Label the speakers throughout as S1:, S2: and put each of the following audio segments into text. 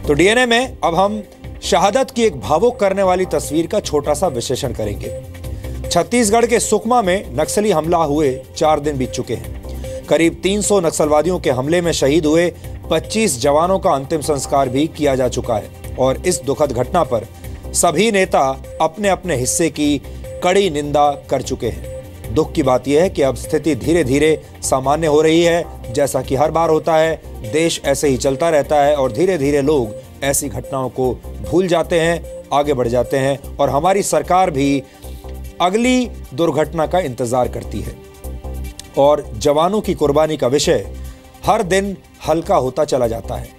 S1: तो डीएनए में अब हम शहादत की एक भावुक करने वाली तस्वीर का छोटा सा विश्लेषण करेंगे। छत्तीसगढ़ के सुकमा में नक्सली हमला हुए 4 दिन बीत चुके हैं। करीब 300 नक्सलवादियों के हमले में शहीद हुए 25 जवानों का अंतिम संस्कार भी किया जा चुका है और इस दुखद घटना पर सभी नेता अपने अपने हिस्से की कड़ी निंदा कर चुके हैं। दुख की बात यह है कि अब स्थिति धीरे धीरे सामान्य हो रही है। जैसा कि हर बार होता है, देश ऐसे ही चलता रहता है और धीरे धीरे लोग ऐसी घटनाओं को भूल जाते हैं, आगे बढ़ जाते हैं और हमारी सरकार भी अगली दुर्घटना का इंतजार करती है। और जवानों की कुर्बानी का विषय हर दिन हल्का होता चला जाता है,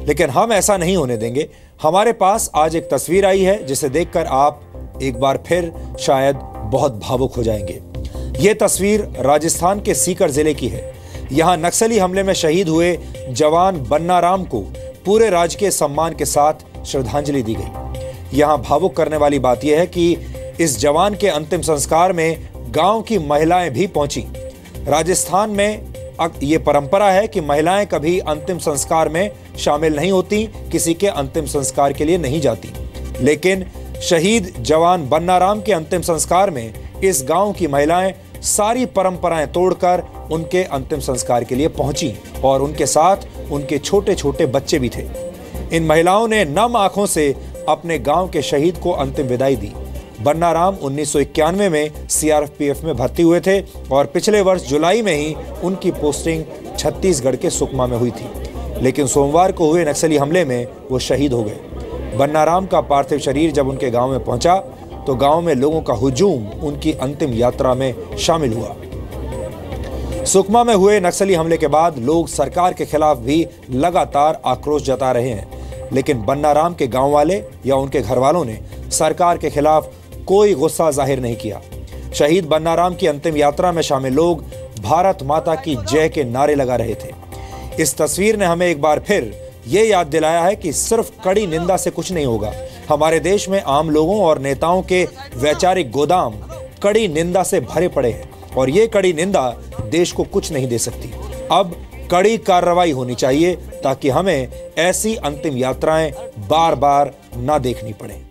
S1: लेकिन हम ऐसा नहीं होने देंगे। हमारे पास आज एक तस्वीर आई है जिसे देखकर आप एक बार फिर शायद बहुत भावुक हो जाएंगे। ये तस्वीर राजस्थान के सीकर जिले की है। यहाँ नक्सली हमले में शहीद हुए जवान बन्ना राम को पूरे राजकीय सम्मान के साथ श्रद्धांजलि दी गई। यहाँ भावुक करने वाली बात यह है कि इस जवान के अंतिम संस्कार में गांव की महिलाएं भी पहुंची। राजस्थान में ये परंपरा है कि महिलाएं कभी अंतिम संस्कार में शामिल नहीं होती, किसी के अंतिम संस्कार के लिए नहीं जाती। लेकिन शहीद जवान बन्ना राम के अंतिम संस्कार में इस गांव की महिलाएं सारी परंपराएं तोड़कर उनके अंतिम संस्कार के लिए पहुंची और उनके साथ उनके छोटे छोटे बच्चे भी थे। इन महिलाओं ने नम आंखों से अपने गांव के शहीद को अंतिम विदाई दी। बन्ना राम 1991 में सीआरपीएफ में भर्ती हुए थे और पिछले वर्ष जुलाई में ही उनकी पोस्टिंग छत्तीसगढ़ के सुकमा में हुई थी, लेकिन सोमवार को हुए नक्सली हमले में वो शहीद हो गए। बन्ना राम का पार्थिव शरीर जब उनके गांव में पहुंचा तो गांव में लोगों का हुजूम उनकी अंतिम यात्रा में शामिल हुआ। सुकमा में हुए नक्सली हमले के बाद लोग सरकार के खिलाफ भी लगातार आक्रोश जता रहे हैं, लेकिन बन्ना राम के गांव वाले या उनके घर वालों ने सरकार के खिलाफ कोई गुस्सा जाहिर नहीं किया। शहीद बन्ना राम की अंतिम यात्रा में शामिल लोग भारत माता की जय के नारे लगा रहे थे। इस तस्वीर ने हमें एक बार फिर ये याद दिलाया है कि सिर्फ कड़ी निंदा से कुछ नहीं होगा। हमारे देश में आम लोगों और नेताओं के वैचारिक गोदाम कड़ी निंदा से भरे पड़े हैं और ये कड़ी निंदा देश को कुछ नहीं दे सकती। अब कड़ी कार्रवाई होनी चाहिए ताकि हमें ऐसी अंतिम यात्राएं बार बार ना देखनी पड़े।